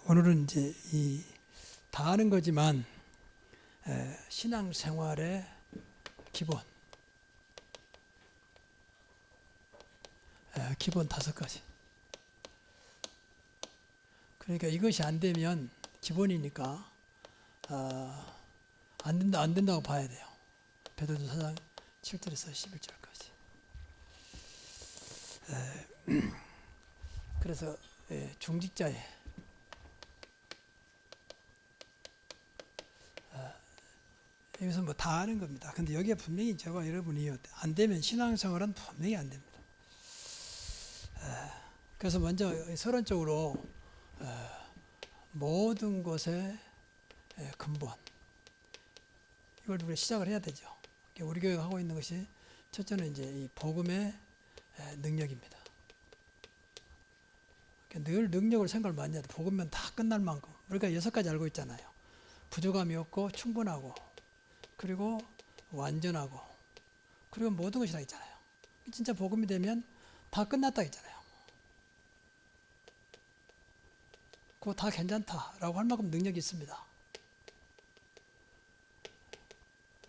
오늘은 이제 다 아는 거지만 신앙생활의 기본 5가지. 그러니까 이것이 안 되면 기본이니까 안 된다고 봐야 돼요. 베드로 4장 7절에서 11절까지. 그래서 중직자의 여기서 뭐 다 아는 겁니다. 근데 여기에 분명히 제가 여러분이 안 되면 신앙생활은 분명히 안 됩니다. 그래서 먼저 서론적으로 모든 것의 근본, 이걸 우리가 시작을 해야 되죠. 우리 교회가 하고 있는 것이 첫째는 이제 이 복음의 능력입니다. 늘 능력을 생각을 많이 해야 돼. 복음면 다 끝날 만큼. 우리가 6가지 알고 있잖아요. 부족함이 없고 충분하고, 그리고 완전하고, 그리고 모든 것이라 있잖아요. 진짜 복음이 되면 다 끝났다 했잖아요. 그거 다 괜찮다라고 할 만큼 능력이 있습니다.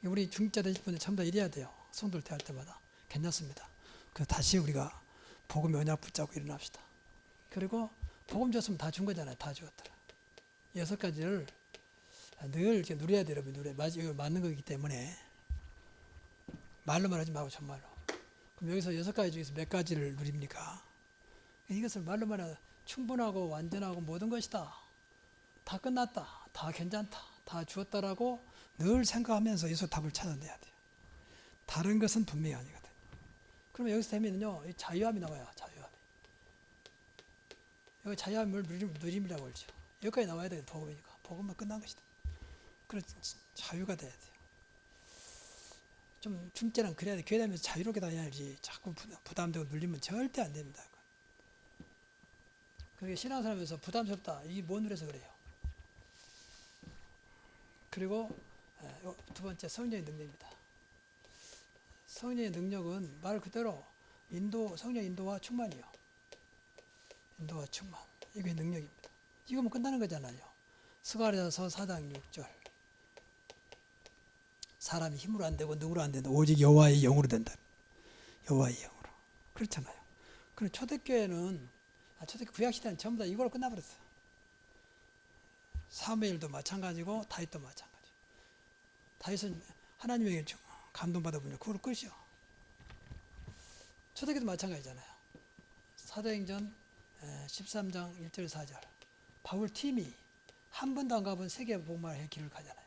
우리 중직자 되실 분들 전부 다 이래야 돼요. 성도를 대할 때마다. 괜찮습니다. 그래서 다시 우리가 복음의 언약 붙잡고 일어납시다. 그리고 복음 줬으면 다 준 거잖아요. 다 주었더라. 6가지를 늘 이렇게 누려야 돼요. 여러분. 이거 맞는 거기 때문에 말로만 하지 말고 정말로. 그럼 여기서 6가지 중에서 몇 가지를 누립니까? 이것을 말로만 해도 충분하고 완전하고 모든 것이다. 다 끝났다. 다 괜찮다. 다 주었다라고 늘 생각하면서 여기서 답을 찾아내야 돼요. 다른 것은 분명히 아니거든. 그러면 여기서 되면요, 자유함이 나와요. 자유함이. 여기 자유함을 누림이라고 하죠. 여기까지 나와야 돼요. 복음이니까. 복음만 끝난 것이다. 그래서 자유가 돼야 돼요. 좀 중재는 그래야 돼. 교회 다니면서 자유롭게 다녀야지. 자꾸 부담되고 눌리면 절대 안 됩니다. 그게 신앙생활에서 부담스럽다. 이게 뭔 노래서 그래요. 그리고 2번째, 성령의 능력입니다. 성령의 능력은 말 그대로 성령 인도와 충만이요. 인도와 충만. 이게 능력입니다. 이거면 끝나는 거잖아요. 스가랴서 4장 6절. 사람이 힘으로 안 되고 능으로 안 된다. 오직 여호와의 영으로 된다. 여호와의 영으로. 그렇잖아요. 그럼 초대교회는 초대교회 구약시대는 전부 다 이걸로 끝나버렸어요. 사무엘도 마찬가지고 다윗도 마찬가지. 다윗은 하나님에게 감동받아 보니 그걸로 끝이요. 초대교회도 마찬가지잖아요. 사도행전 13장 1절 4절. 바울 팀이 한 번도 안 가본 세계 복음화의 길을 가잖아요.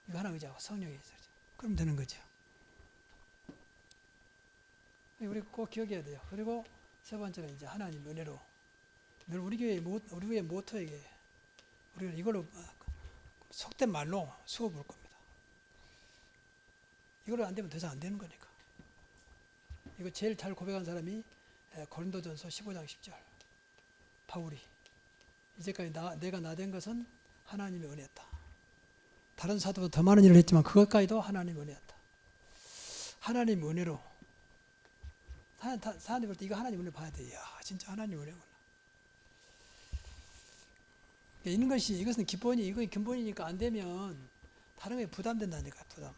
이거 하나 의지하고 성령이 있어야죠. 그럼 되는 거죠. 우리 꼭 기억해야 돼요. 그리고 세 번째는 이제 하나님 은혜로 늘 우리 교회의 모토에게 우리는 이걸로 속된 말로 수업 볼 겁니다. 이걸로 안 되면 더 이상 안 되는 거니까. 이거 제일 잘 고백한 사람이 고린도전서 15장 10절. 바울이 이제까지 내가 나된 것은 하나님의 은혜였다. 다른 사도보다 더 많은 일을 했지만 그것까지도 하나님의 은혜였다. 하나님 은혜로 사람들이 볼 때 이거 하나님 은혜 봐야 돼. 이야, 진짜 하나님 은혜구나. 이것은 기본이, 이거 근본이니까 안 되면 다른 게 부담된다니까, 부담.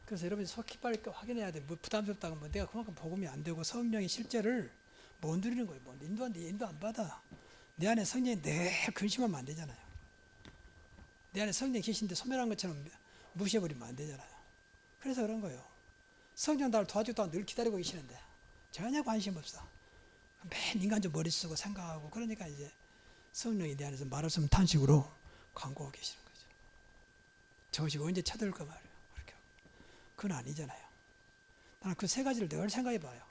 그래서 여러분이 속히 빨리 확인해야 돼. 뭐 부담스럽다고 하면 내가 그만큼 복음이 안 되고 성령의 실제를 못 누리는 거예요. 뭐 인도 안 받아. 내 안에 성령이 늘 근심하면 안 되잖아요. 내 안에 성령이 계신데 소멸한 것처럼 무시해버리면 안 되잖아요. 그래서 그런 거예요. 성령 나를 도와주겠다고 늘 기다리고 계시는데 전혀 관심 없어. 맨 인간적 머리 쓰고 생각하고 그러니까 이제 성령이 내 안에서 말없음 탄식으로 간구하고 계시는 거죠. 저것이 언제 쳐들까 말이에요. 그렇게 하고. 그건 아니잖아요. 나는 그 3가지를 늘 생각해 봐요.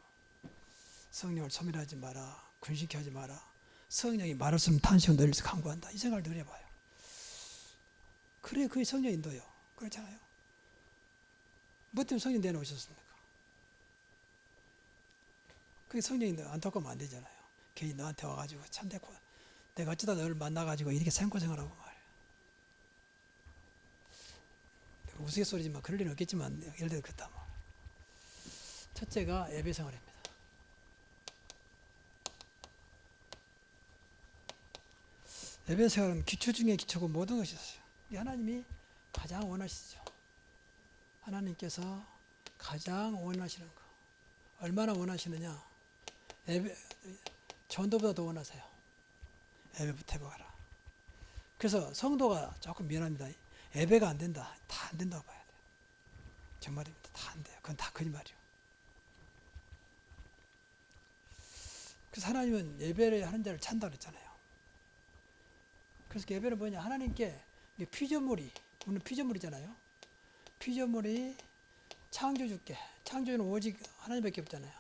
성령을 소멸하지 마라. 근심케 하지 마라. 성령이 말없음 탄식을 늘 간구한다. 이 생각을 늘 해봐요. 그래, 그게 성령 인도요. 그렇잖아요. 뭐 때문에 성령 내놓으셨습니까? 그게 성령인데 안타까우면 안 되잖아요. 괜히 너한테 와가지고 참 내가 어쩌다 너를 만나가지고 이렇게 생고생을 하고 말이야. 우스갯소리지만 그럴 일은 없겠지만 예를 들어 그렇다 뭐. 첫째가 예배 생활입니다. 예배 생활은 기초 중에 기초고 모든 것이 있어요. 하나님이 가장 원하시죠. 하나님께서 가장 원하시는 거. 얼마나 원하시느냐? 예배, 전도보다 더 원하세요. 예배부터 해봐라. 그래서 성도가 조금 미안합니다. 예배가 안 된다. 다 안 된다고 봐야 돼요. 정말입니다. 다 안 돼요. 그건 다 거짓말이에요. 그래서 하나님은 예배를 하는 자를 찬다 그랬잖아요. 그래서 예배는 뭐냐? 하나님께 피조물이, 우리는 피조물이잖아요. 피조물이 창조주께, 창조주는 오직 하나님밖에 없잖아요.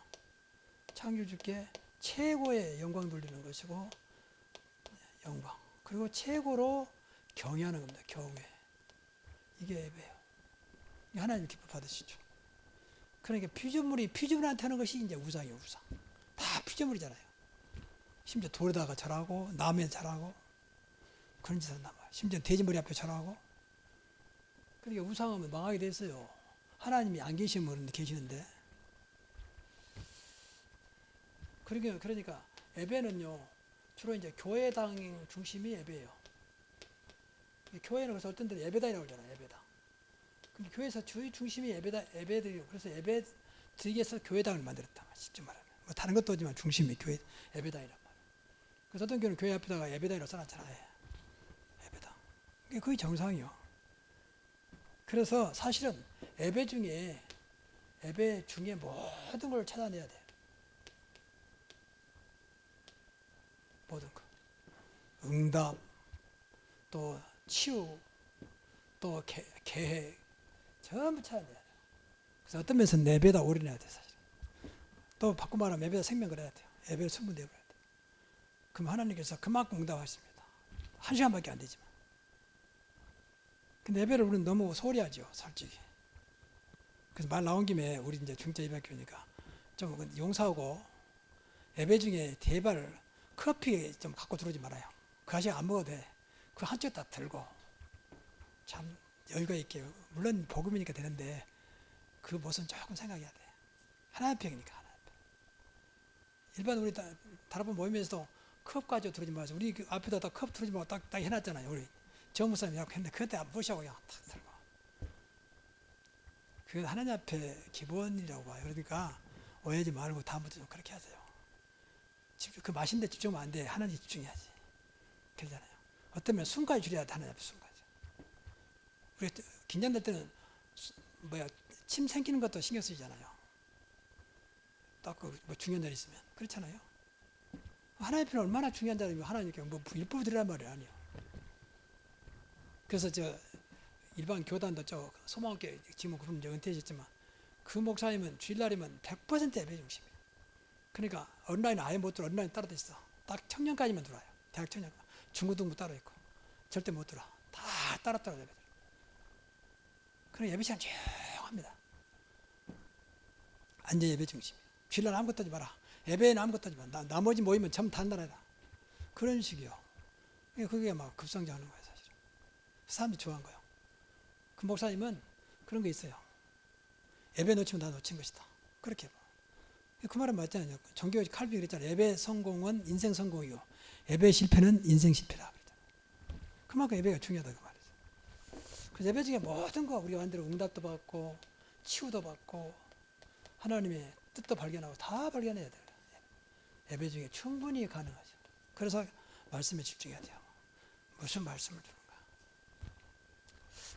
창조주께 최고의 영광 돌리는 것이고, 영광. 그리고 최고로 경외하는 겁니다. 경외. 이게 예배예요. 하나님 기뻐 받으시죠. 그러니까 피조물한테 하는 것이 이제 우상이에요, 우상. 다 피조물이잖아요. 심지어 돌에다가 절하고, 나무에 절하고, 그런 짓을 한단 말이에요. 심지어 돼지머리 앞에 절하고. 그러니까 우상하면 망하게 됐어요. 하나님이 안 계시면 계시는데. 그러니까 예배는요, 주로 이제 교회당 중심이 예배예요. 교회는 그래서 어떤 데는 예배당이라고 그러잖아요, 예배당. 근데 교회에서 주의 중심이 예배드리고, 그래서 예배 드리기 위해서 교회당을 만들었다. 쉽게 말하면. 뭐 다른 것도 없지만 중심이 교회, 예배당이란 말이에요. 그래서 어떤 교회는 교회 앞에다가 예배당이라고 써놨잖아요. 예배당. 이게 거의 정상이요. 그래서 사실은 예배 중에 모든 걸 찾아내야 돼요. 모든 거. 응답, 또 치유, 또 계획, 전부 찾아내야 돼요. 그래서 어떤 면에서 예배다 올인해야 돼요, 사실. 또 바꿔 말하면 예배다 생명을 해야 돼요. 예배를 승부내버려야 돼요. 그럼 하나님께서 그만큼 응답하십니다. 1시간밖에 안 되지만. 근데 예배를 우리는 너무 소홀히 하죠, 솔직히. 그래서 말 나온 김에 우리 이제 중자 예배학교니까 좀 용서하고 예배 중에 대발 커피 좀 갖고 들어오지 말아요. 그 아직 안 먹어도 돼. 그 한쪽 딱 들고 참 여유가 있게, 물론 복음이니까 되는데 그 모습은 조금 생각해야 돼. 하나님 편이니까. 하나님 편. 일반 우리 다른 모임에서도 컵 가지고 들어오지 마세요. 우리 그 앞에다 컵 들어오지 말고 딱 해놨잖아요. 우리 정무사님이 하고 했는데 그때 안 보시고 그냥 탁 들고. 그건 하나님 앞에 기본이라고 봐요. 그러니까 오해하지 말고 다음부터 좀 그렇게 하세요. 그 맛있는 데 집중하면 안 돼. 하나님 집중해야지. 그러잖아요. 어쩌면 숨까지 줄여야 돼. 하나님 앞에 숨까지. 우리 긴장될 때는 침 생기는 것도 신경 쓰이잖아요. 딱 뭐 중요한 일 있으면. 그렇잖아요. 하나님 앞에는 얼마나 중요한 자리면 하나님께 뭐 일부러 드리란 말이 아니에요. 그래서 일반 교단도 소망교회 지금 그분 이제 은퇴하셨지만 그 목사님은 주일날이면 100% 예배 중심이에요. 그러니까 온라인 아예 못 들어. 온라인 따로 돼 있어. 딱 청년까지만 들어와요. 대학 청년, 중고등부 따로 있고 절대 못 들어. 다 따로 예배 들어. 그럼 예배 시간 조용합니다. 완전 예배 중심이에요. 주일날 아무것도 하지 마라. 예배에는 아무것도 하지 마라. 나머지 모이면 전부 단단하다. 그런 식이요. 그게 막 급성장하는 거예요, 사실. 사람들이 좋아한 거예요. 그 목사님은 그런 게 있어요. 예배 놓치면 다 놓친 것이다. 그렇게 봐. 그 말은 맞잖아요. 종교 칼빈이 그랬잖아요. 예배 성공은 인생 성공이고 예배 실패는 인생 실패다. 그만큼 예배가 중요하다 그 말이죠. 그래서 예배 중에 모든 거 우리가 완전히 응답도 받고 치유도 받고 하나님의 뜻도 발견하고 다 발견해야 돼요. 예배 중에 충분히 가능하죠. 그래서 말씀에 집중해야 돼요. 무슨 말씀을 주는가.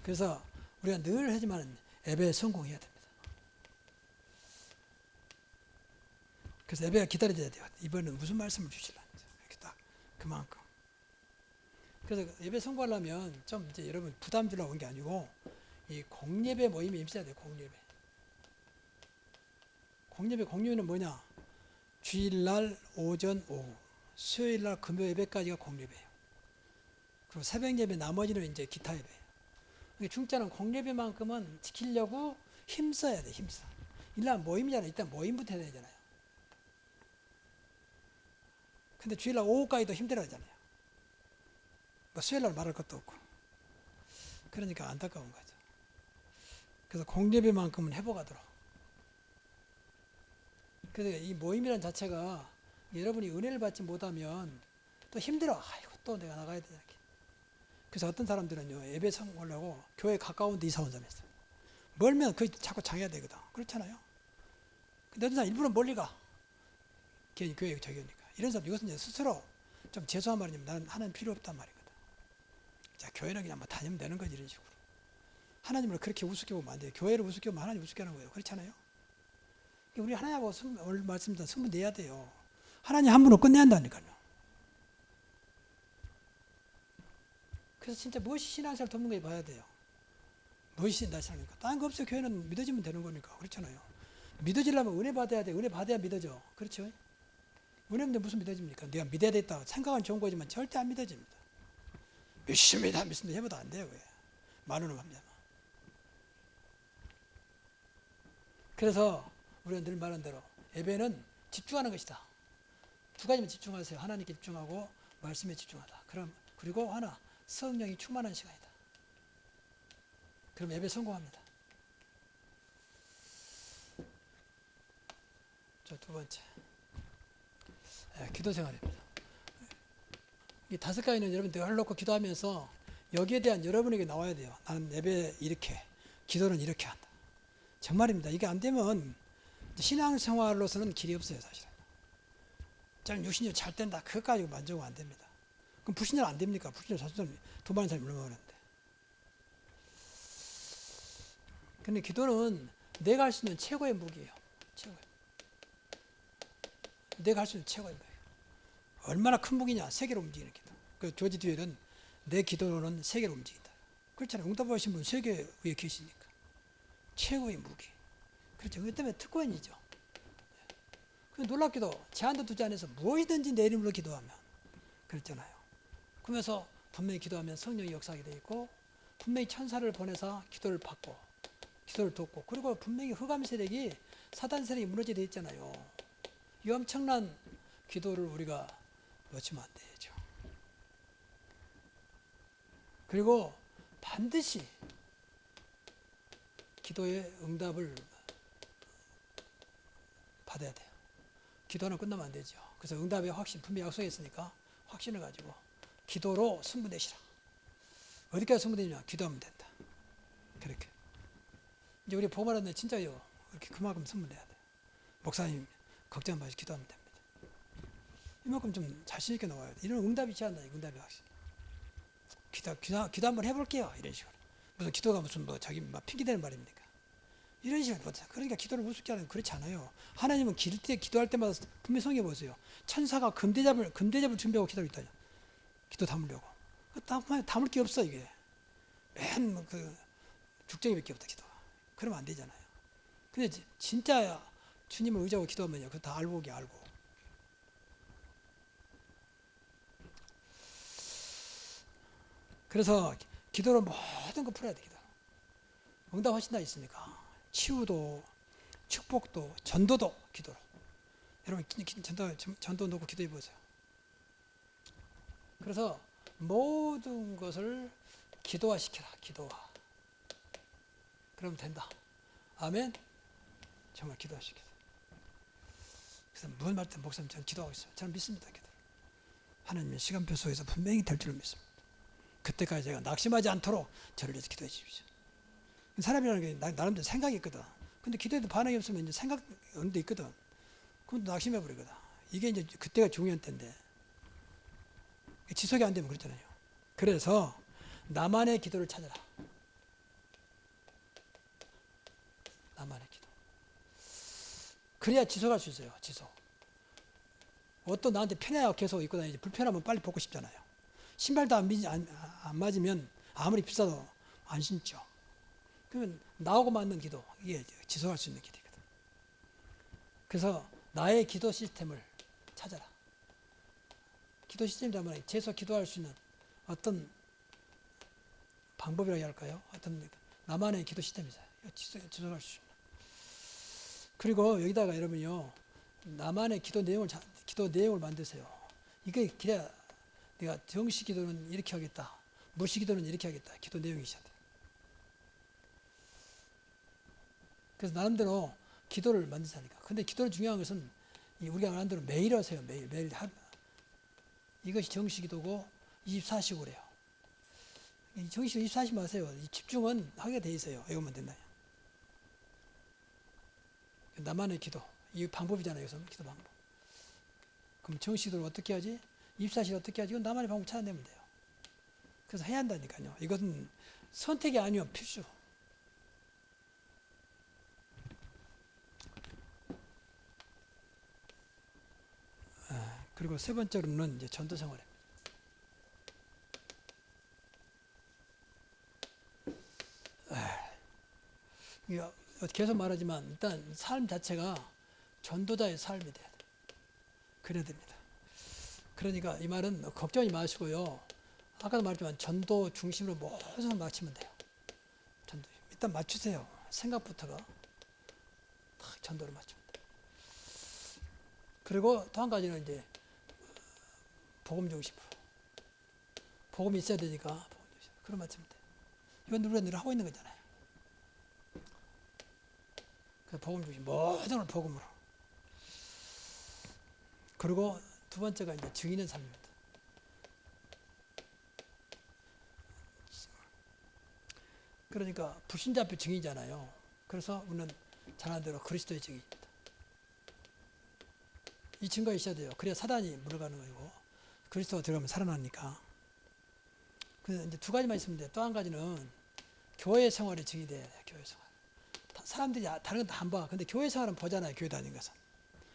그래서 우리가 늘 하지만 예배에 성공해야 됩니다. 그래서 예배가 기다려져야 돼요. 이번에는 무슨 말씀을 주실라는지. 이렇게 딱 그만큼. 그래서 예배 성공하려면 좀 이제 여러분 부담 주려고 온 게 아니고 이 공예배 모임에 임해야 돼요. 공예배는 뭐냐? 주일날 오전 오후, 수요일날 금요 예배까지가 공예배예요. 그리고 새벽 예배 나머지는 이제 기타 예배예요. 중자는 공예배만큼은 지키려고 힘써야 돼. 힘써. 일날 모임이잖아요. 일단 모임부터 해야 되잖아요. 근데 주일날 오후까지도 힘들어 하잖아요. 뭐 수요일날 말할 것도 없고. 그러니까 안타까운 거죠. 그래서 공예배만큼은 회복하도록. 그래서 이 모임이라는 자체가 여러분이 은혜를 받지 못하면 또 힘들어. 아이고 또 내가 나가야 되냐. 그래서 어떤 사람들은요, 예배 성하려고 교회 가까운 데 이사 온 사람이 있어요. 멀면 그 자꾸 장애가 되거든. 그렇잖아요. 근데 어떤 사람 일부러 멀리 가. 교회 저기니까. 이런 사람, 이것은 이제 스스로 좀 죄송한 말이지만 나는 하나님 필요 없단 말이거든. 자, 교회는 그냥 뭐 다니면 되는 거지, 이런 식으로. 하나님을 그렇게 우습게 보면 안 돼요. 교회를 우습게 보면 하나님 우습게 하는 거예요. 그렇잖아요. 우리 하나님하고 오늘 말씀드린 승부 내야 돼요. 하나님 한 분으로 끝내야 한다니까요. 그래서 진짜 무엇이 신앙생활 돕는 거에 봐야 돼요. 무엇이 신앙생활입니까? 다른 거 없어요. 교회는 믿어지면 되는 거니까. 그렇잖아요. 믿어지려면 은혜 받아야 돼. 은혜 받아야 믿어져. 그렇죠? 은혜 없는데 무슨 믿어집니까? 내가 믿어야 됐다. 생각은 좋은 거지만 절대 안 믿어집니다. 믿습니다. 믿습니다. 해봐도 안 돼요. 왜? 말로는 합니다. 그래서 우리가 늘 말한 대로 예배는 집중하는 것이다. 두 가지만 집중하세요. 하나님께 집중하고 말씀에 집중하다. 그리고 하나, 성령이 충만한 시간이다. 그럼 예배 성공합니다. 자, 두 번째, 기도 생활입니다. 이 다섯 가지는 여러분 늘 놓고 기도하면서 여기에 대한 여러분에게 나와야 돼요. 나는 예배 이렇게, 기도는 이렇게 한다. 정말입니다. 이게 안 되면 신앙생활로서는 길이 없어요, 사실은. 저는 60년 잘 된다. 그것 가지고 만족은 안 됩니다. 그럼 불신자 안 됩니까? 불신자 사실은 돈 많은 사람이 얼마나 많은데. 근데 기도는 내가 할 수 있는 최고의 무기예요. 최고의. 내가 할 수 있는 최고의 무기예요. 얼마나 큰 무기냐? 세계로 움직이는 기도. 그 조지 뒤에는 내 기도로는 세계로 움직인다. 그렇잖아요. 응답하신 분 세계 위에 계시니까. 최고의 무기. 그렇죠. 그것 때문에 특권이죠. 놀랍게도 제한도 두지 않아서 무엇이든지 내 이름으로 기도하면 그랬잖아요. 그러면서 분명히 기도하면 성령이 역사하게 되어 있고 분명히 천사를 보내서 기도를 받고 기도를 돕고 그리고 분명히 흑암 세력이 사단 세력이 무너지게 되어 있잖아요. 이 엄청난 기도를 우리가 놓치면 안 되죠. 그리고 반드시 기도의 응답을 받아야 돼요. 기도는 끝나면 안 되죠. 그래서 응답의 확신, 분명히 약속했으니까 확신을 가지고 기도로 승부내시라. 어디까지 승부내냐? 기도하면 된다. 그렇게. 이제 우리 복음 받았는데 진짜요. 이렇게 그만큼 승부내야 돼요. 목사님 걱정 마시고 기도하면 됩니다. 이만큼 좀 자신 있게 나와야 돼. 이런 응답이 있지 않나? 응답의 확신. 기도 한번 해볼게요. 이런 식으로. 무슨 기도가 무슨 뭐 자기 막 핑계대는 말입니까? 이런 식으로. 그러니까 기도를 우습게 하는 그렇지 않아요. 하나님은 기도할 때마다 분명히 성경에 보세요. 천사가 금대접을 준비하고 기도하고 있다. 기도 담으려고. 담을 게 없어 이게. 맨 그 죽정이밖에 없다 기도가. 그러면 안 되잖아요. 근데 진짜 주님을 의지하고 기도하면요. 그거 다 알고 오게 알고. 그래서 기도로 모든 거 풀어야 돼. 기도. 응답하신다 있으니까. 치유도, 축복도, 전도도 기도로. 여러분 전도 놓고 기도해 보세요. 그래서 모든 것을 기도화시켜라. 기도화. 그러면 된다. 아멘. 정말 기도화시켜서. 그래서 무슨 말든 목사님 저는 기도하고 있어요. 저는 믿습니다. 기도. 하나님의 시간표 속에서 분명히 될 줄을 믿습니다. 그때까지 제가 낙심하지 않도록 저를 위해서 기도해 주십시오. 사람이라는 게 나름대로 생각이 있거든. 근데 기도에도 반응이 없으면 이제 생각 어느 데 있거든. 그럼 낙심해 버리거든. 이게 이제 그때가 중요한 때인데 지속이 안 되면 그렇잖아요. 그래서 나만의 기도를 찾아라. 나만의 기도. 그래야 지속할 수 있어요. 지속. 옷도 나한테 편해야 계속 입고 다니지. 불편하면 빨리 벗고 싶잖아요. 신발도 안 맞으면 아무리 비싸도 안 신죠. 그러면 나하고 맞는 기도, 이게 지속할 수 있는 길이거든. 그래서 나의 기도 시스템을 찾아라. 기도 시스템이라면 재서 기도할 수 있는 어떤 방법이라고 할까요? 어떤 나만의 기도 시스템이 있어요. 지속할 수 있는. 그리고 여기다가 여러분요, 나만의 기도 내용을 만드세요. 이게 그래야 내가 정식 기도는 이렇게 하겠다. 무시 기도는 이렇게 하겠다. 기도 내용이 있어야 돼. 그래서 나름대로 기도를 만드자니까. 근데 기도를 중요한 것은 우리가 말한 대로 매일 하세요. 매일. 이것이 정식 기도고 24시고 그래요. 정식으로 24시 마세요. 집중은 하게 돼 있어요. 이것만 된다. 나만의 기도. 이 방법이잖아요. 여기서 기도 방법. 그럼 정식으로 어떻게 하지? 24시를 어떻게 하지? 이건 나만의 방법 찾아내면 돼요. 그래서 해야 한다니까요. 이것은 선택이 아니면 필수. 그리고 세 번째로는 이제 전도 생활입니다. 계속 말하지만 일단 삶 자체가 전도자의 삶이 돼야 돼요. 그래야 됩니다. 그러니까 이 말은 걱정하지 마시고요. 아까도 말했지만 전도 중심으로 모든 걸 맞추면 돼요. 전도 일단 맞추세요. 생각부터가 딱 전도를 맞추면 돼요. 그리고 또 한 가지는 이제 복음 중심으로. 복음이 있어야 되니까 복음 중심으로. 그럼 맞추면 돼요. 이건 우리가 늘 하고 있는 거잖아요. 복음 중심, 모든 걸 복음으로. 그리고 두 번째가 이제 증인의 삶입니다. 그러니까 불신자 앞에 증인이잖아요. 그래서 우리는 잘하는 대로 그리스도의 증인입니다. 이 증거가 있어야 돼요. 그래야 사단이 물러가는 거고 그리스도가 들어가면 살아나니까. 그래서 이제 두 가지만 있으면 돼요. 또 한 가지는 교회 생활의 증인이 돼야 돼요. 교회 생활. 사람들이 다른 건 다 안 봐. 근데 교회 생활은 보잖아요. 교회 다니는 것은.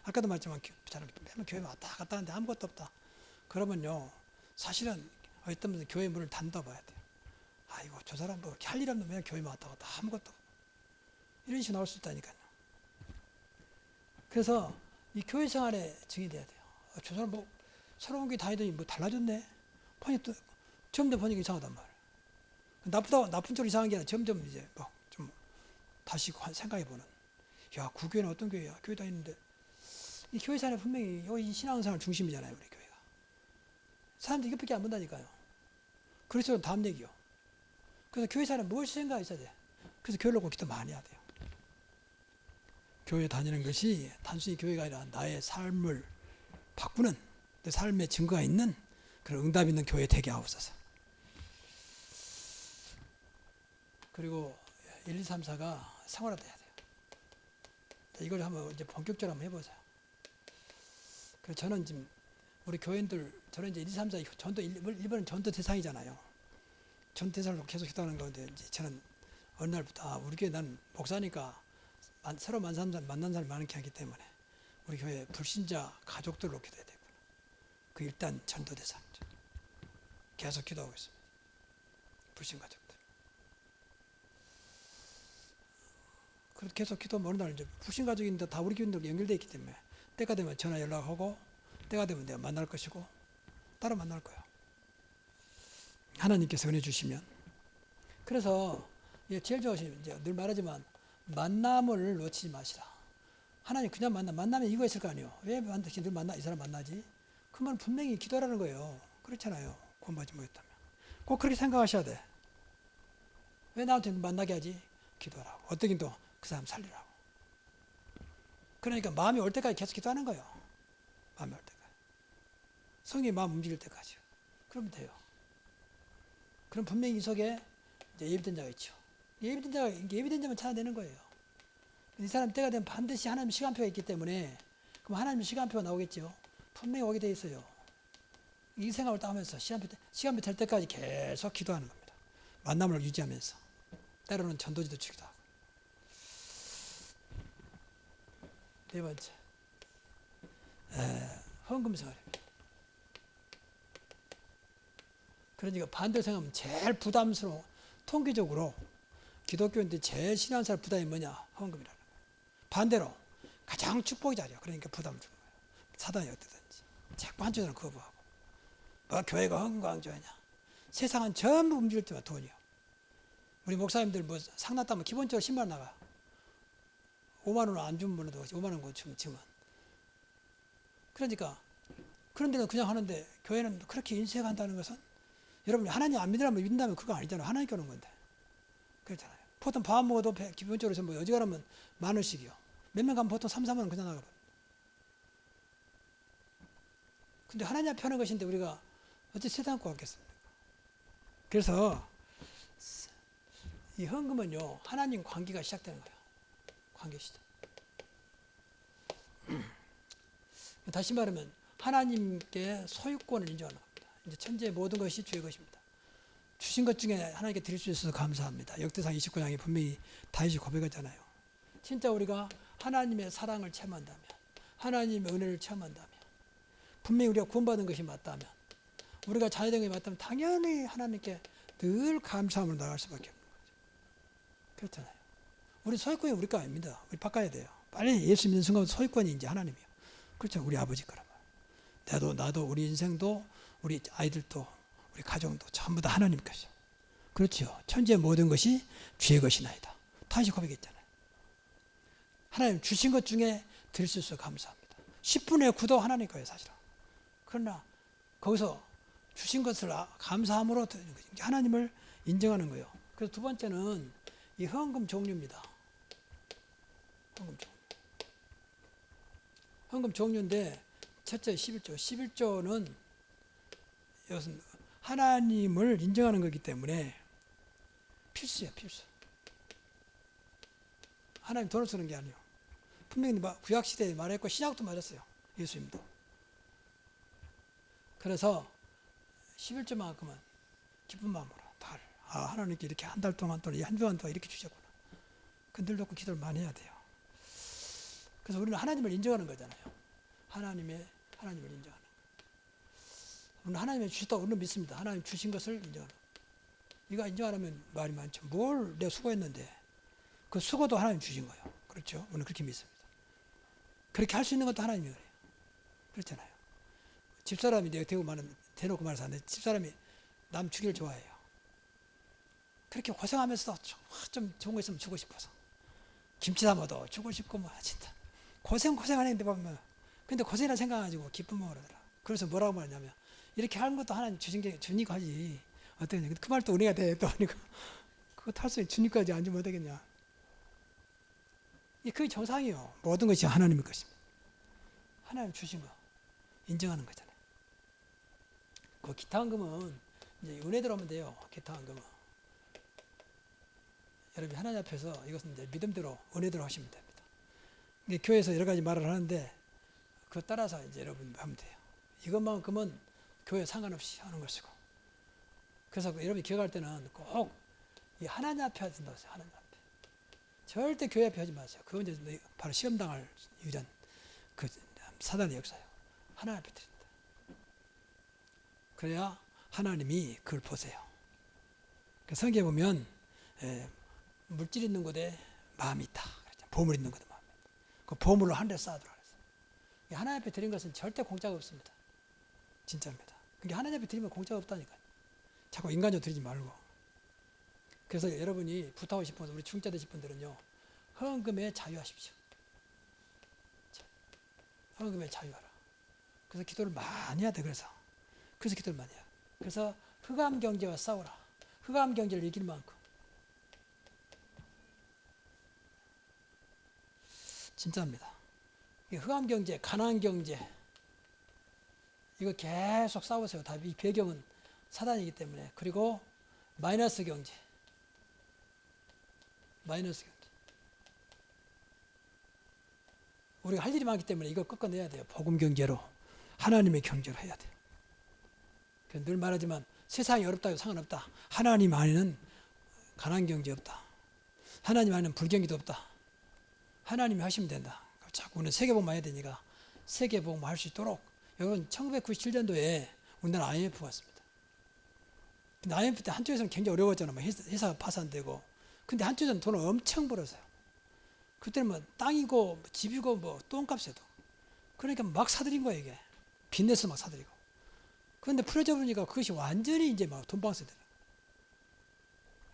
아까도 말했지만 매번 교회 왔다 갔다 하는데 아무것도 없다. 그러면요. 사실은 어떤 분은 교회 문을 닫는다 봐야 돼요. 아이고 저 사람 뭐 할 일 없는 그냥 교회만 왔다 갔다 아무것도 없고. 이런 식으로 나올 수 있다니까요. 그래서 이 교회 생활에 증인이 돼야 돼요. 저 사람 뭐 새로운 게 다니더니 뭐 달라졌네. 보니 또 점점 보니까 이상하단 말이에요. 나쁜 쪽으로 이상한 게 아니라 점점 이제 뭐 좀 다시 생각해보는. 야, 그 교회는 어떤 교회야? 교회 다니는데 이 교회 생활에 분명히 여기 신앙생활 중심이잖아요. 우리 교회가. 사람들이 이것밖에 안 본다니까요. 그리스도는 다음 얘기요. 그래서 교회 생활에 무엇이 생각했어야 돼. 그래서 교회를 꼭 기도 많이 해야 돼요. 교회 다니는 것이 단순히 교회가 아니라 나의 삶을 바꾸는 내 삶의 증거가 있는 그런 응답 있는 교회 되게 하옵소서. 그리고 1, 2, 3, 4가 생활화돼야 돼요. 이걸 한번 이제 본격적으로 한번 해보세요. 그래서 저는 지금 우리 교인들 저는 이제 1, 2, 3, 4 전도 1번은 전도 대상이잖아요. 전도 대상으로 계속 기도하는 건데 이제 저는 어느 날부터 우리 교회 난 목사니까 새로 만난 사람 많게 하기 때문에 우리 교회 불신자 가족들로 기도해야 되구나. 그 일단 전도 대상이죠. 계속 기도하고 있습니다. 불신 가족들. 그래서 계속 기도 어느 날 이제 불신 가족인데 다 우리 교인들 연결되어 있기 때문에 때가 되면 전화 연락하고 때가 되면 내가 만날 것이고 따로 만날 거예요. 하나님께서 은혜 주시면. 그래서 제일 좋으신 이제 늘 말하지만 만남을 놓치지 마시라. 하나님 그냥 만나면 이거 있을 거 아니에요. 왜 늘 이 사람 만나지? 그 말은 분명히 기도라는 거예요. 그렇잖아요. 공부하지 못했다면. 꼭 그렇게 생각하셔야 돼. 왜 나한테 만나게 하지? 기도하라고. 어떻게 또 그 사람 살리라고. 그러니까 마음이 올 때까지 계속 기도하는 거예요. 마음이 올 때까지. 성령이 마음 움직일 때까지. 그러면 돼요. 그럼 분명히 이 속에 이제 예비된 자가 있죠. 예비된 자만 찾아내는 거예요. 이 사람 때가 되면 반드시 하나님의 시간표가 있기 때문에 그럼 하나님의 시간표가 나오겠죠. 분명히 오게 돼 있어요. 이 생각을 딱 하면서 시간표 될 때까지 계속 기도하는 겁니다. 만남을 유지하면서. 때로는 전도지도 주기도 하고. 네 번째. 헌금 생활입니다. 그러니까 반대로 생각하면 제일 부담스러운, 통계적으로 기독교인들 제일 신앙생활 부담이 뭐냐? 헌금이라는 거예요. 반대로 가장 축복이 자리야. 그러니까 부담을 주는 거예요. 사단이 어떻든지. 자꾸 한쪽으로 거부하고. 교회가 헌금 강조하냐? 세상은 전부 움직일 때만 돈이요. 우리 목사님들 뭐 상났다면 기본적으로 10만 원 나가요. 5만 원 안 주면 몰라도 5만 원 주면. 그러니까 그런 데는 그냥 하는데 교회는 그렇게 인쇄한다는 것은 여러분이 하나님 안 믿는다면 그거 아니잖아요. 하나님께 오는 건데. 그렇잖아요. 보통 밥 먹어도 기본적으로 뭐 어지간하면 10,000원씩이요. 몇 명 가면 보통 3, 4만 원 그냥 나가버려요. 근데 하나님 앞에 하는 것인데 우리가 어찌 세상 것 같겠습니까? 그래서 이 헌금은요, 하나님 관계가 시작되는 거예요. 관계 시작. 다시 말하면 하나님께 소유권을 인정하는 겁니다. 이제 천지의 모든 것이 주의 것입니다. 주신 것 중에 하나님께 드릴 수 있어서 감사합니다. 역대상 29장에 분명히 다윗이 고백했잖아요. 진짜 우리가 하나님의 사랑을 체험한다면, 하나님의 은혜를 체험한다면, 분명히 우리가 구원받은 것이 맞다면, 우리가 자녀된 것이 맞다면 당연히 하나님께 늘 감사함으로 나갈 수밖에 없는 거죠. 그렇잖아요. 우리 소유권이 우리 거 아닙니다. 우리 바꿔야 돼요. 빨리 예수 믿는 순간 소유권이 이제 하나님이에요. 그렇죠. 우리 아버지 거란 말이에요. 나도 우리 인생도 우리 아이들도 우리 가정도 전부 다 하나님 것이요. 그렇죠. 천지의 모든 것이 주의 것이나이다. 다시 고백했잖아요. 하나님 주신 것 중에 드릴 수 있어서 감사합니다. 10분의 9도 하나님 거예요, 사실은. 그러나 거기서 주신 것을 감사함으로 하나님을 인정하는 거예요. 그래서 두 번째는 이 헌금 종류입니다. 헌금 종류. 헌금 종류인데 첫째 11조. 11조는 이것은 하나님을 인정하는 거기 때문에 필수예요, 필수. 하나님 돈을 쓰는 게 아니에요. 분명히 구약시대에 말했고 신약도 말했어요. 예수님도. 그래서 11조만큼은 기쁜 마음으로 하나님께 이렇게 한 달 동안 또는 한 주간 동안 이렇게 주셨구나. 늘 놓고 기도를 많이 해야 돼요. 그래서 우리는 하나님을 인정하는 거잖아요. 하나님을 인정하는 거. 우리는 하나님의 주셨다고 우리는 믿습니다. 하나님 주신 것을 인정하는 거. 이거 인정 안 하면 말이 많죠. 뭘 내가 수고했는데 그 수고도 하나님 주신 거예요. 그렇죠? 우리는 그렇게 믿습니다. 그렇게 할 수 있는 것도 하나님이 그래요. 그렇잖아요. 집사람이 내가 대놓고 말해서 안 돼. 집사람이 남 주기를 좋아해요. 그렇게 고생하면서도 좀 좋은 거 있으면 주고 싶어서 김치 담아도 주고 싶고 뭐 진짜 고생하는데 보면 근데 고생이라 생각해가지고 기쁜 마음으로 하더라. 그래서 뭐라고 말하냐면 이렇게 하는 것도 하나님 주신 게 주니까 하지 어떠냐. 그 말도 은혜가 돼. 또 하니까 그거 탈수 주니까지 안 주면 어떻겠냐. 그게 정상이에요. 모든 것이 하나님의 것입니다. 하나님 주신 거 인정하는 거잖아요. 그 기타 헌금은 이제 은혜 들어오면 돼요. 기타 헌금은 여러분 하나님 앞에서 이것은 이제 믿음대로 은혜대로 하시면 됩니다. 교회에서 여러 가지 말을 하는데 그거 따라서 이제 여러분 하면 돼요. 이것만큼은 교회 상관없이 하는 것이고. 그래서 여러분이 기억할 때는 꼭 이 하나님 앞에 해야 된다고 했어요. 하나님 앞에. 절대 교회 앞에 하지 마세요. 그건 이제 바로 시험당할 유일한 그 사단의 역사예요. 하나님 앞에 드린다. 그래야 하나님이 그걸 보세요. 성경에 보면 물질 있는 곳에 마음이 있다. 보물 있는 곳에 마음이 있다. 그 보물로 하늘에 쌓아두라 그랬어요. 하나님 앞에 드린 것은 절대 공짜가 없습니다. 진짜입니다. 그게 하나님 앞에 드리면 공짜가 없다니까요. 자꾸 인간적으로 드리지 말고. 그래서 여러분이 부탁하고 싶어서 우리 중자 되실 분들은요. 헌금에 자유하십시오. 헌금에 자유하라. 그래서 기도를 많이 해야 돼. 그래서 기도를 많이 해요. 그래서 흑암 경제와 싸우라. 흑암 경제를 이길 만큼. 진짜입니다. 흑암 경제, 가난 경제 이거 계속 싸우세요. 다 이 배경은 사단이기 때문에. 그리고 마이너스 경제. 우리가 할 일이 많기 때문에 이걸 꺾어내야 돼요. 복음 경제로 하나님의 경제로 해야 돼요. 늘 말하지만 세상이 어렵다고 상관없다. 하나님 안에는 가난 경제 없다. 하나님 안에는 불경기도 없다. 하나님이 하시면 된다. 자꾸 우리는 세계복음만 해야 되니까 세계복음만 할 수 있도록. 여러분 1997년도에 우리나라 IMF 왔습니다. 근데 IMF 때 한쪽에서는 굉장히 어려웠잖아요. 회사가 파산되고. 근데 한쪽에서는 돈을 엄청 벌었어요. 그때는 뭐 땅이고 집이고 뭐 똥값에도. 그러니까 막 사들인 거예요, 이게. 빚내서 막 사들이고. 그런데 풀어져 보니까 그것이 완전히 이제 막 돈방세 되는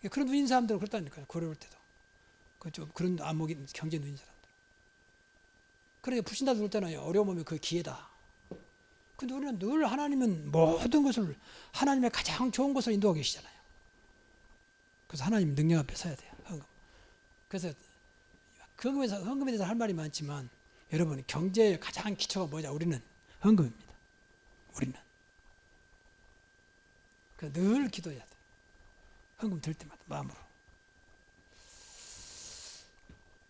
거예요. 그런 누인 사람들은 그렇다니까요. 어려울 때도. 좀 그런 안목이 경제 누인 사람들. 그러니까 불신다 들을 때는 어려움 오면 그 기회다. 근데 우리는 늘 하나님은 모든 것을 하나님의 가장 좋은 것을 인도하고 계시잖아요. 그래서 하나님 능력 앞에 서야 돼요. 헌금. 그래서 헌금에 대해서 할 말이 많지만 여러분 경제의 가장 기초가 뭐냐? 우리는 헌금입니다. 우리는 늘 기도해야 돼. 헌금 들 때마다 마음으로.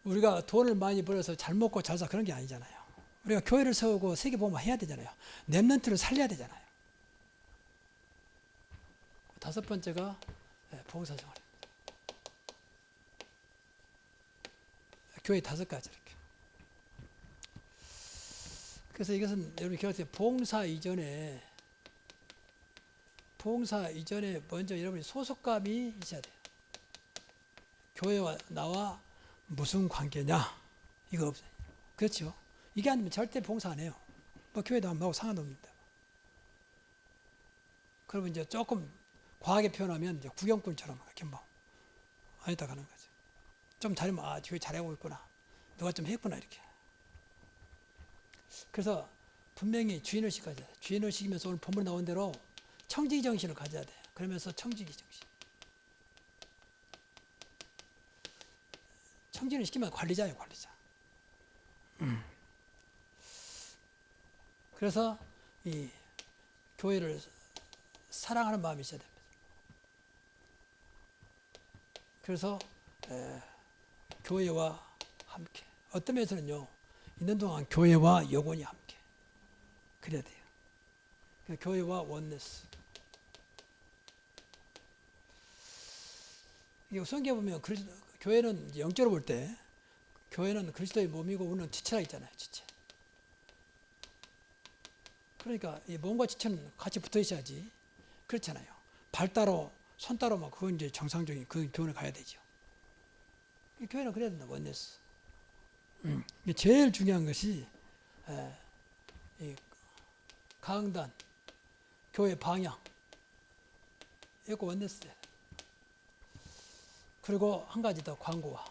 우리가 돈을 많이 벌어서 잘 먹고 잘 사 그런 게 아니잖아요. 우리가 교회를 세우고 세계복음화 해야 되잖아요. 렘넌트를 살려야 되잖아요. 다섯 번째가 봉사생활입니다. 교회 다섯 가지 이렇게. 그래서 이것은 여러분 기억하세요. 봉사 이전에 먼저 여러분이 소속감이 있어야 돼요. 교회와 나와 무슨 관계냐? 이거 없어요. 그렇죠? 이게 아니면 절대 봉사 안 해요. 뭐 교회도 안 하고 상관없는데. 그러면 이제 조금 과하게 표현하면 이제 구경꾼처럼 이렇게 뭐 아니다 가는 거죠. 좀 잘하면 아, 교회 잘하고 있구나. 너가 좀 했구나 이렇게. 그래서 분명히 주인의식 가져야 돼. 주인의식이면서 오늘 본문 나온 대로 청지기 정신을 가져야 돼. 그러면서 청지기 정신. 청지기를 시키면 관리자예요, 관리자. 그래서 이 교회를 사랑하는 마음이 있어야 됩니다. 그래서 교회와 함께. 어떤 면에서는요, 있는 동안 교회와 영원히 함께. 그래야 돼요. 그러니까 교회와 원네스. 성경에 보면 교회는 영적으로 볼 때 교회는 그리스도의 몸이고 우리는 지체가 있잖아요. 지체. 그러니까 이 몸과 지체는 같이 붙어 있어야지. 그렇잖아요. 발 따로 손 따로 막 그건 이제 정상적인 그 교회를 가야 되죠. 교회는 그래야 된다. 원네스. 제일 중요한 것이 이 강단, 교회 방향, 이거 원네스. 그리고 한 가지 더 광고화.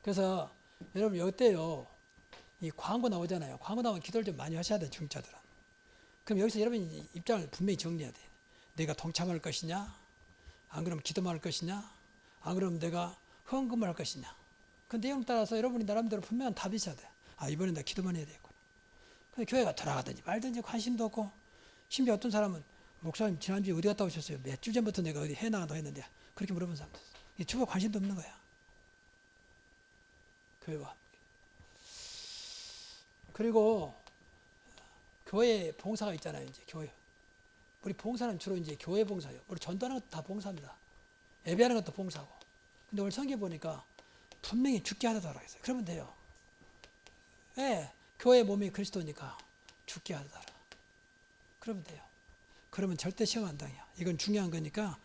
그래서 여러분 여기때요 이 광고 나오잖아요. 광고 나오면 기도를 좀 많이 하셔야 돼요. 중자들은. 그럼 여기서 여러분이 입장을 분명히 정리해야 돼요. 내가 동참할 것이냐, 안 그러면 기도만 할 것이냐, 안 그러면 내가 헌금을 할 것이냐. 그 내용 따라서 여러분이 나름대로 분명한 답이 있어야 돼요. 아, 이번엔 나 기도만 해야 되겠구나. 근데 교회가 돌아가든지 말든지 관심도 없고, 심지어 어떤 사람은 목사님 지난주에 어디 갔다 오셨어요? 몇 주 전부터 내가 어디 해나간다고 했는데 그렇게 물어본 사람도 있어요. 주가 관심도 없는 거야. 교회와. 그리고 교회 봉사가 있잖아요. 이제 교회. 우리 봉사는 주로 이제 교회 봉사예요. 우리 전도하는 것도 다 봉사입니다. 예배하는 것도 봉사고. 근데 오늘 성경 보니까 분명히 죽게 하다라고 했어요. 그러면 돼요. 예, 교회 몸이 그리스도니까 죽게 하다라. 그러면 돼요. 그러면 절대 시험 안 당해요. 이건 중요한 거니까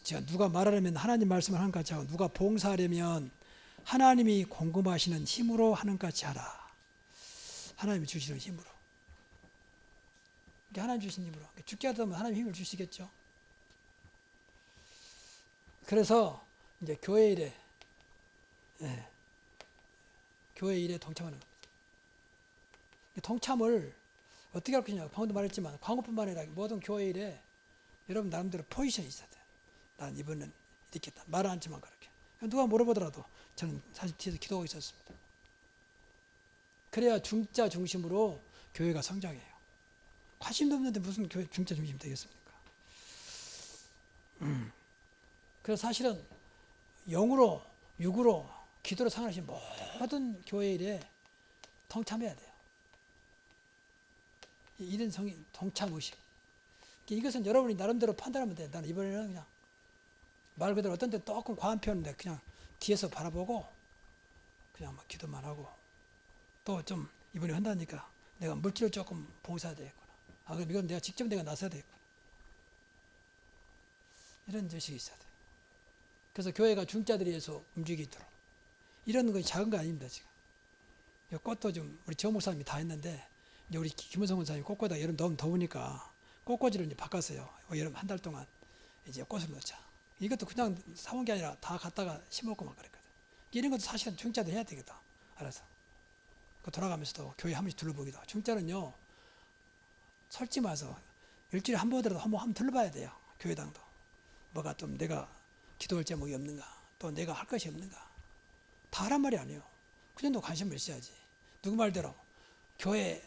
제가 누가 말하려면 하나님 말씀을 하는 것 같이 하고 누가 봉사하려면 하나님이 공급하시는 힘으로 하는 것 같이 하라. 하나님이 주시는 힘으로. 이게 하나님 주신 힘으로. 죽게 하다 보면 하나님 힘을 주시겠죠. 그래서 이제 교회 일에 동참하는 겁니다. 동참을 어떻게 할 것이냐. 방금도 말했지만 광고뿐만 아니라 모든 교회 일에 여러분 나름대로 포지션이 있어야 돼요. 난 이번엔 이렇게 말은 않지만 그렇게. 누가 물어보더라도 저는 사실 뒤에서 기도하고 있었습니다. 그래야 중자 중심으로 교회가 성장해요. 관심도 없는데 무슨 교회 중자 중심이 되겠습니까? 그래서 사실은 영으로 육으로 기도로 상하신 모든 교회 일에 동참해야 돼요. 이런 동참 의식. 이것은 여러분이 나름대로 판단하면 돼요. 나는 이번에는 그냥 말 그대로 어떤 때 조금 과한 표현인데 그냥 뒤에서 바라보고 그냥 막 기도만 하고 또 좀 이번에 한다니까 내가 물질을 조금 봉사해야 되겠구나. 아, 그럼 이건 내가 직접 내가 나서야 되겠구나. 이런 의식이 있어야 돼요. 그래서 교회가 중자들에 의해서 움직이도록. 이런 건 작은 거 아닙니다, 지금. 꽃도 좀 우리 정 목사님이 다 했는데 이제 우리 김은성 원사님이 꽃꽂이다 여름 너무 더우니까 꽃꽂이를 이제 바꿨어요. 여름 한 달 동안 이제 꽃을 넣자. 이것도 그냥 사온 게 아니라 다 갖다가 심었고 막 그랬거든. 이런 것도 사실은 중자도 해야 되겠다. 알아서. 그 돌아가면서도 교회 한 번씩 둘러보기도 하고. 중자는요, 솔직히 말해서 일주일에 한 번이라도 한번 둘러봐야 돼요. 교회당도. 뭐가 좀 내가 기도할 제목이 없는가, 또 내가 할 것이 없는가. 다 하란 말이 아니에요. 그 정도 관심을 있어야지. 누구 말대로 교회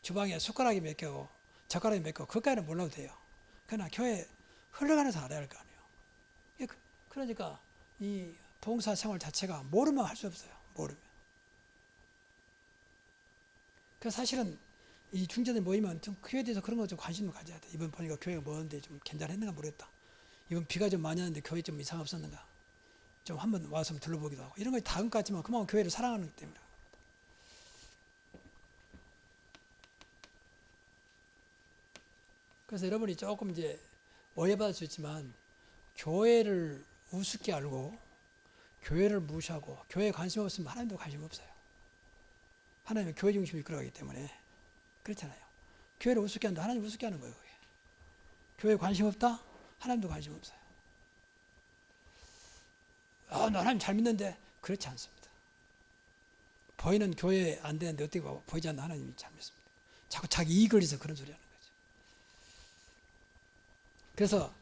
주방에 숟가락이 몇 개고 젓가락이 몇 개, 그것까지는 몰라도 돼요. 그러나 교회 흘러가면서 알아야 할 거 아니에요. 그러니까 이 봉사 생활 자체가 모르면 할 수 없어요. 모르면. 그래서 사실은 이 중재들 모이면 좀 교회에 대해서 그런 거 좀 관심을 가져야 돼. 이번 보니까 교회가 뭐는데 좀 괜찮았는가 모르겠다. 이번 비가 좀 많이 왔는데 교회 좀 이상 없었는가. 좀 한번 와서 둘러보기도 하고. 이런 거 다음 같지만 그만큼 교회를 사랑하는 때문에. 그래서 여러분이 조금 이제 오해받을 수 있지만 교회를 우습게 알고 교회를 무시하고 교회에 관심 없으면 하나님도 관심 없어요. 하나님은 교회 중심을 이끌어가기 때문에 그렇잖아요. 교회를 우습게 한다. 하나님 우습게 하는 거예요. 그게. 교회에 관심 없다? 하나님도 관심 없어요. 나 하나님 잘 믿는데 그렇지 않습니다. 보이는 교회 안 되는데 어떻게 보이지 않는 하나님이 잘 믿습니다. 자꾸 자기 이익을 위해서 그런 소리 하는 거죠. 그래서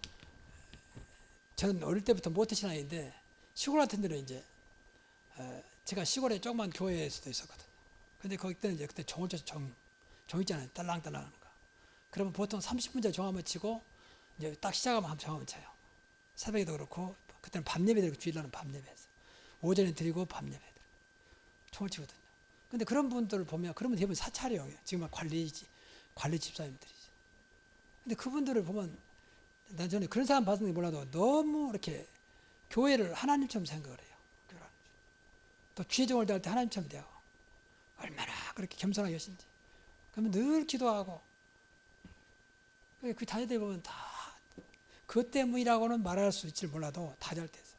저는 어릴 때부터 모태신앙인데 시골 같은 데는 이제 제가 시골에 조그만 교회에서도 있었거든요. 근데 거기 때는 이제 그때 종을 쳐서 종 있잖아요. 딸랑딸랑 하는 거. 그러면 보통 30분째 종 한번 치고 이제 딱 시작하면 종 한번 쳐요. 새벽에도 그렇고 그때는 밤 예배 드리고 주일날은 밤 예배에서 오전에 드리고 밤 예배 드리고 총을 치거든요. 근데 그런 분들을 보면 그러면 대부분 사찰이에요. 지금 관리 집사님들이지. 근데 그분들을 보면 난 전에 그런 사람 봤는지 몰라도 너무 이렇게 교회를 하나님처럼 생각을 해요. 또 주의종을 대할 때 하나님처럼 대하고 얼마나 그렇게 겸손하게 하신지. 그러면 늘 기도하고 그 자녀들 보면 다 그것 때문이라고는 말할 수 있지 몰라도 다 잘 돼서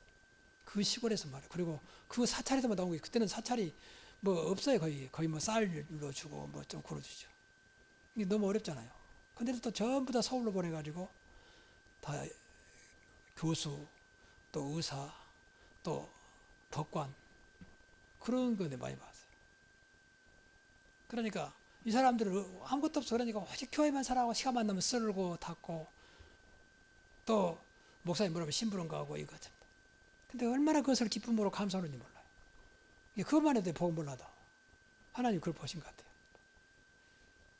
그 시골에서 말해. 그리고 그 사찰에서만 나온 게 그때는 사찰이 뭐 없어요. 거의 뭐 쌀로 주고 뭐 좀 걸어주죠. 이게 너무 어렵잖아요. 근데 또 전부 다 서울로 보내가지고 다 교수 또 의사 또 법관 그런 거 많이 봤어요. 그러니까 이 사람들은 아무것도 없어. 그러니까 오직 교회만 살아가고 시간만 나면 썰고 닦고 또 목사님 뭐라면 심부름 가고 이거 같습니다. 근데 얼마나 그것을 기쁨으로 감사하는지 몰라요. 그것만 해도 복음 몰라도 하나님 그걸 보신 것 같아요.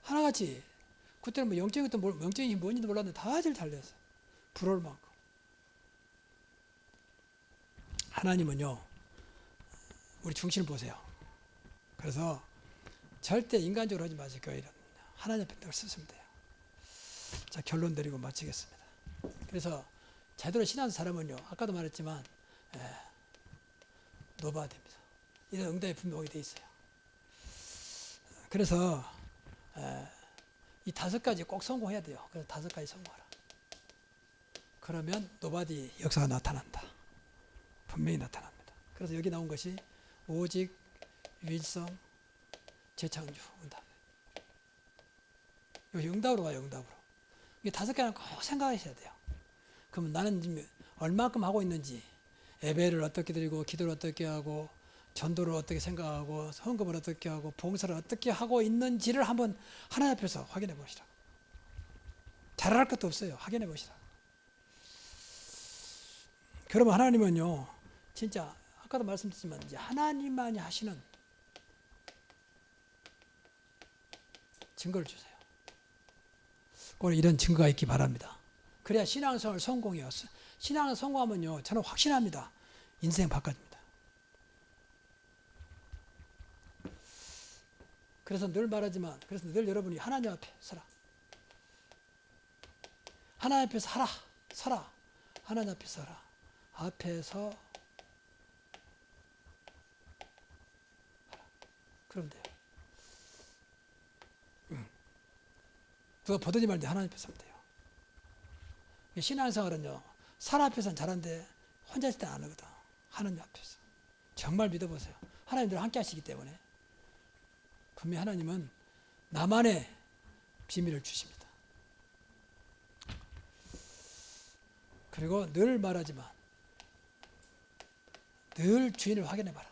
하나같이 그때는 뭐 영적인 것도 영적인 힘이 뭔지도 몰랐는데 다들 달렸어요. 부러울 만큼. 하나님은요 우리 중심을 보세요. 그래서 절대 인간적으로 하지 마세요. 교회는 하나님 앞에 늘 쓰시면 돼요. 자, 결론 드리고 마치겠습니다. 그래서 제대로 신앙하는 사람은요 아까도 말했지만 노바됩니다. 이런 응답이 분명히 돼 있어요. 그래서 이 5가지 꼭 성공해야 돼요. 그래서 5가지 성공하라. 그러면 노바디 역사가 나타난다. 분명히 나타납니다. 그래서 여기 나온 것이 오직 유일성 재창조 응답. 이것이 응답으로 와요. 응답으로. 이 5개는 꼭 생각하셔야 돼요. 그러면 나는 지금 얼마큼 하고 있는지 예배를 어떻게 드리고 기도를 어떻게 하고 전도를 어떻게 생각하고 헌금을 어떻게 하고 봉사를 어떻게 하고 있는지를 한번 하나님 앞에서 확인해 보시라. 잘할 것도 없어요. 확인해 보시라. 그러면 하나님은요 진짜 아까도 말씀드렸지만 이제 하나님만이 하시는 증거를 주세요. 꼭 이런 증거가 있기 바랍니다. 그래야 신앙생활 성공해요. 신앙을 성공하면요 저는 확신합니다. 인생 바꿔집니다. 그래서 늘 말하지만 그래서 늘 여러분이 하나님 앞에 서라. 하나님 앞에 서라. 하나님 앞에 서라. 앞에서 그러면 돼요. 누가 보더니 말든지 하나님 앞에 서면 돼요. 신앙생활은요 사람 앞에서는 잘하는데 혼자 있을 때 안 하거든. 하나님 앞에서 정말 믿어보세요. 하나님 늘 함께 하시기 때문에 분명히 하나님은 나만의 비밀을 주십니다. 그리고 늘 말하지만 늘 주인을 확인해봐라.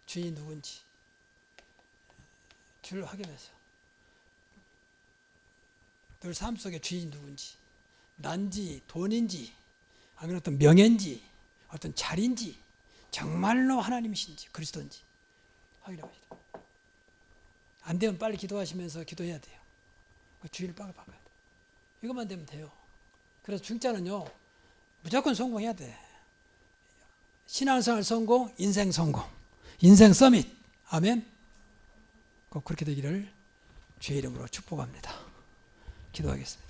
주인이 누군지 주를 확인하세요. 늘 삶 속에 주인이 누군지 난지 돈인지 아니면 어떤 명예인지 어떤 자리인지 정말로 하나님이신지 그리스도인지 확인해 보시라. 안 되면 빨리 기도하시면서 기도해야 돼요. 주의를 바꿔야 돼. 이것만 되면 돼요. 그래서 중자는요, 무조건 성공해야 돼. 신앙생활 성공, 인생 성공, 인생 서밋. 아멘. 꼭 그렇게 되기를 주의 이름으로 축복합니다. 기도하겠습니다.